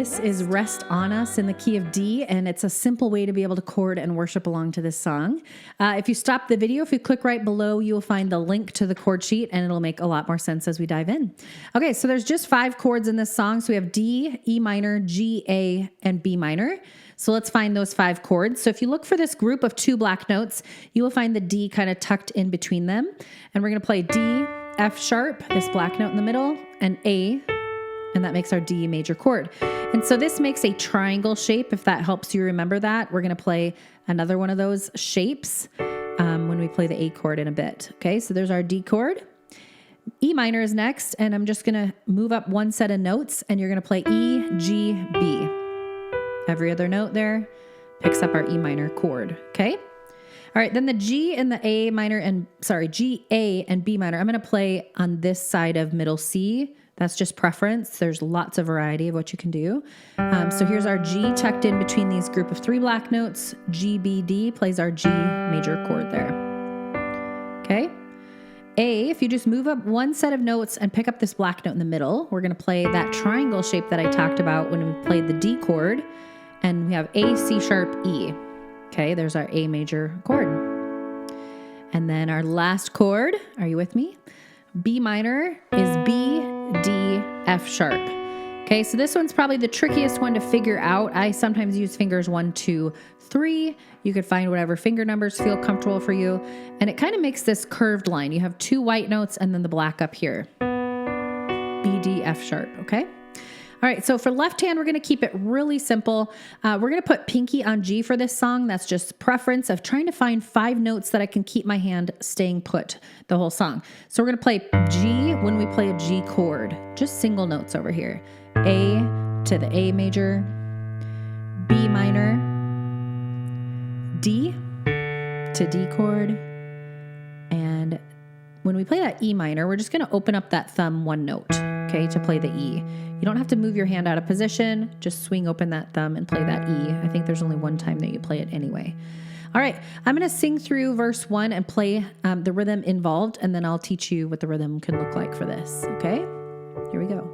This is Rest On Us in the key of D, and it's a simple way to be able to chord and worship along to this song. If you stop the video, if you click right below, you will find the link to the chord sheet, and it'll make a lot more sense as we dive in. Okay, so there's just 5 chords in this song. So we have D, E minor, G, A, and B minor. So let's find those 5 chords. So if you look for this group of 2 black notes, you will find the D kind of tucked in between them. And we're going to play D, F sharp, this black note in the middle, and A, and that makes our D major chord. And so this makes a triangle shape, if that helps you remember that. We're going to play another one of those shapes when we play the A chord in a bit. Okay, so there's our D chord. E minor is next, and I'm just going to move up one set of notes, and you're going to play E, G, B. Every other note there picks up our E minor chord, okay? All right, then the G and the A minor G, A, and B minor, I'm going to play on this side of middle C. That's just preference. There's lots of variety of what you can do. So here's our G tucked in between these group of 3 black notes. G, B, D plays our G major chord there. Okay. A, if you just move up one set of notes and pick up this black note in the middle, we're going to play that triangle shape that I talked about when we played the D chord. And we have A, C sharp, E. Okay, there's our A major chord. And then our last chord, are you with me? B minor is B, D, F sharp. Okay, so this one's probably the trickiest one to figure out. I sometimes use fingers 1, 2, 3. You could find whatever finger numbers feel comfortable for you. And it kind of makes this curved line. You have 2 white notes and then the black up here. B, D, F sharp, okay? All right, so for left hand, we're going to keep it really simple. We're going to put pinky on G for this song. That's just preference of trying to find 5 notes that I can keep my hand staying put the whole song. So we're going to play G when we play a G chord, just single notes over here. A to the A major, B minor, D to D chord, and when we play that E minor, we're just going to open up that thumb 1 note, okay, to play the E. You don't have to move your hand out of position. Just swing open that thumb and play that E. I think there's only one time that you play it anyway. All right, I'm going to sing through verse 1 and play the rhythm involved, and then I'll teach you what the rhythm can look like for this, okay? Here we go.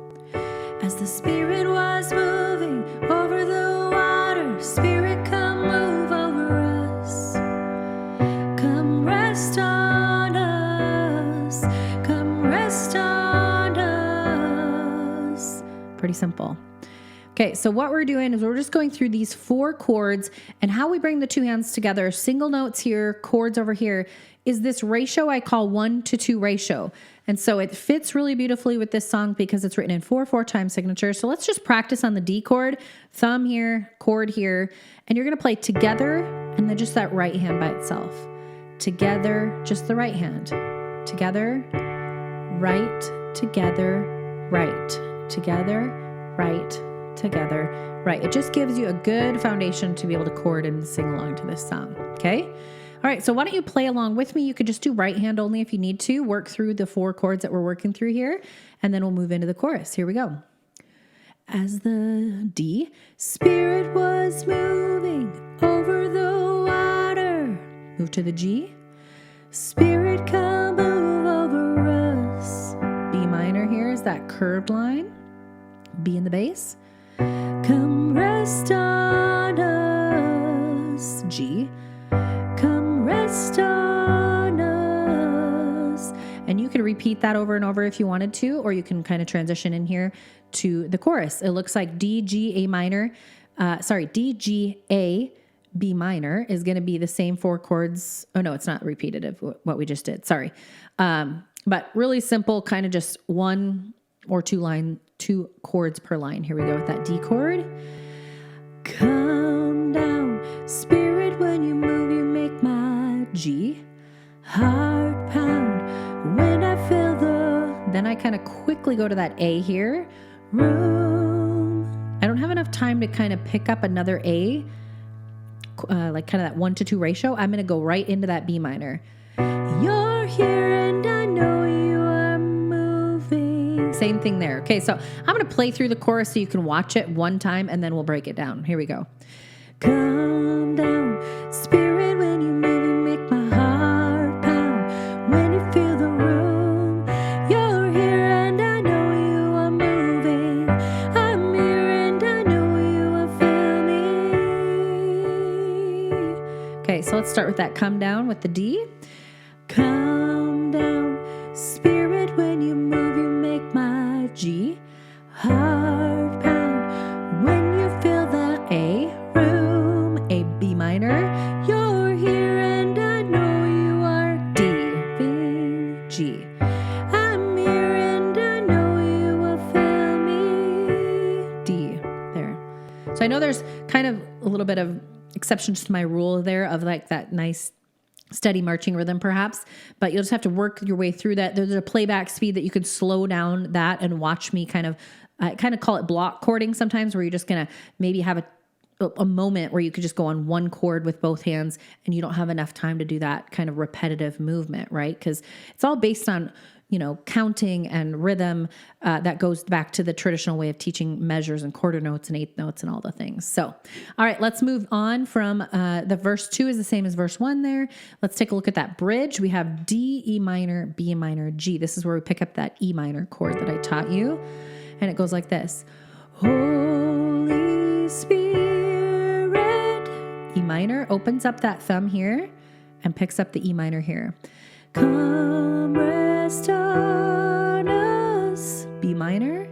As the Spirit was moving over the water, Spirit, come move over us. Come rest on us. Come rest on us. Pretty simple. Okay, so what we're doing is we're just going through these 4 chords, and how we bring the 2 hands together, single notes here, chords over here, is this ratio I call 1-to-2 ratio. And so it fits really beautifully with this song because it's written in 4/4 time signature. So let's just practice on the D chord, thumb here, chord here, and you're going to play together and then just that right hand by itself. Together, just the right hand. Together, right, together, right, together, right, together, right. It just gives you a good foundation to be able to chord and sing along to this song, okay? All right, so why don't you play along with me? You could just do right hand only if you need to. Work through the 4 chords that we're working through here, and then we'll move into the chorus. Here we go. As the D, Spirit was moving over the water. Move to the G. Spirit, come move over us. B minor here is that curved line. B in the bass. Come rest on us. G. Come rest on us. And you could repeat that over and over if you wanted to, or you can kind of transition in here to the chorus. It looks like D, G, A minor. D, G, A, B minor is going to be the same 4 chords. Oh, no, it's not repetitive, what we just did. Sorry. But really simple, kind of just 1 or 2 chords per line. Here we go with that D chord. Come down, Spirit, when you move, you make my G heart pound. When I feel then I kind of quickly go to that A here. Room. I don't have enough time to kind of pick up another A, like kind of that 1-to-2 ratio. I'm going to go right into that B minor. You're here and I know you are moving. Same thing there. Okay, so I'm going to play through the chorus so you can watch it one time and then we'll break it down. Here we go. Come down, Spirit, when you move, you make my heart pound. When you feel the room, you're here and I know you are moving. I'm here and I know Okay, so let's start with that come down with the D. Come down, Spirit, when you move, you make my G heart pound. When you feel the A room, a B minor, you're here and I know you are. D, B, G. I'm here and I know you will feel me. D, there. So I know there's kind of a little bit of exceptions to my rule there of like that nice steady marching rhythm perhaps, but you'll just have to work your way through that. There's a playback speed that you could slow down that and watch me kind of call it block chording sometimes, where you're just going to maybe have a moment where you could just go on one chord with both hands and you don't have enough time to do that kind of repetitive movement, right? Because it's all based on, counting and rhythm that goes back to the traditional way of teaching measures and quarter notes and eighth notes and all the things. So, all right, let's move on from the verse 2 is the same as verse 1 there. Let's take a look at that bridge. We have D, E minor, B minor, G. This is where we pick up that E minor chord that I taught you. And it goes like this. Holy Spirit. E minor opens up that thumb here and picks up the E minor here. Come rest on us. B minor,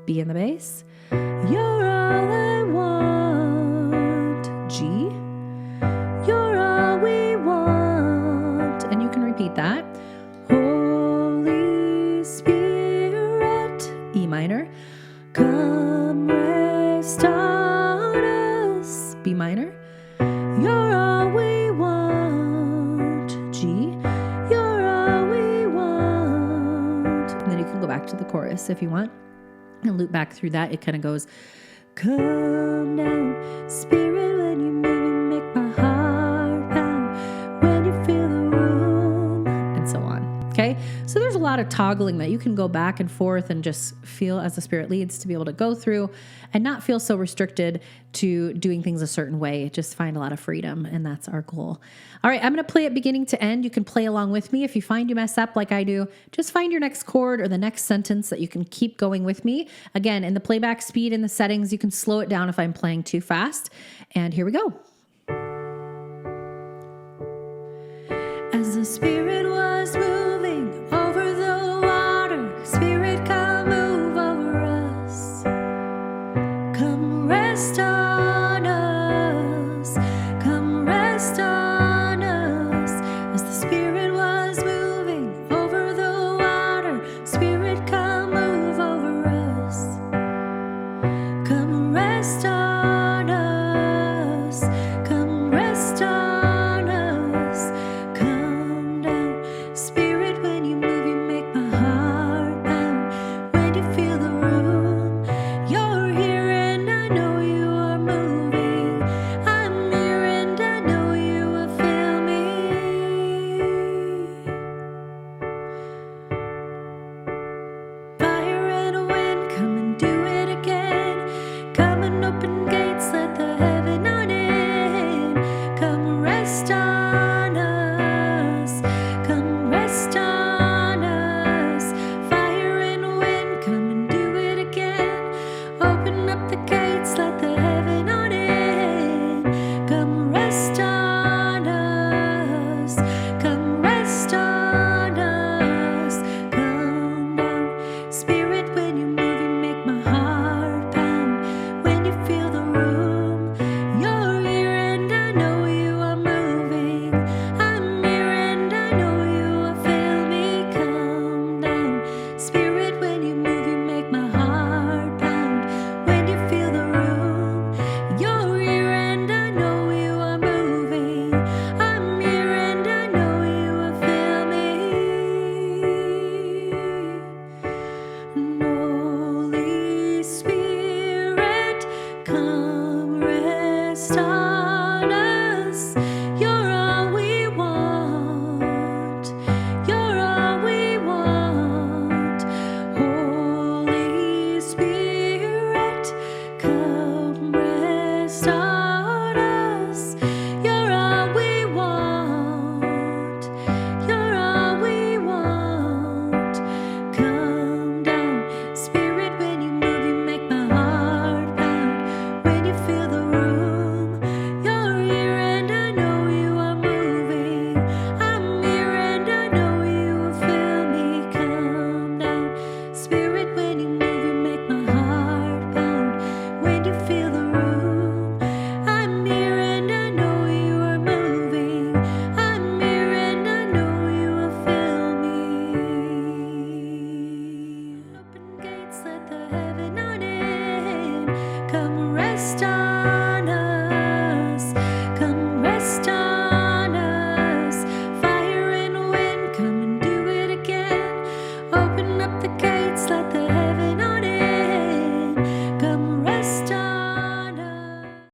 B in the bass. You're all I want. G. You're all we want. And you can repeat that. Holy Spirit. E minor. Come rest on us. B minor. You're all we want. G. Back to the chorus if you want and loop back through that. It kind of goes, come down, Spirit, when you move, you make my heart pound. When you feel the room, and so on. Okay, so there's a lot of toggling that you can go back and forth and just feel as the Spirit leads to be able to go through and not feel so restricted to doing things a certain way. Just find a lot of freedom, and that's our goal. All right, I'm going to play it beginning to end. You can play along with me. If you find you mess up like I do, just find your next chord or the next sentence that you can keep going with me. Again, in the playback speed in the settings, you can slow it down if I'm playing too fast. And here we go. As the Spirit was moving over the water, Spirit, come move over us. Come rest on us. Come rest on us. As the Spirit was moving over the water, Spirit, come move over us. Come rest on us. Come rest on us. Come down, Spirit, when you move, you make my heart pound. When you feel the room, you're here and I know you are moving. I'm here and I know you will feel me. Fire and a wind, come and do it again. Come and open gates, let the heaven on in. Come rest on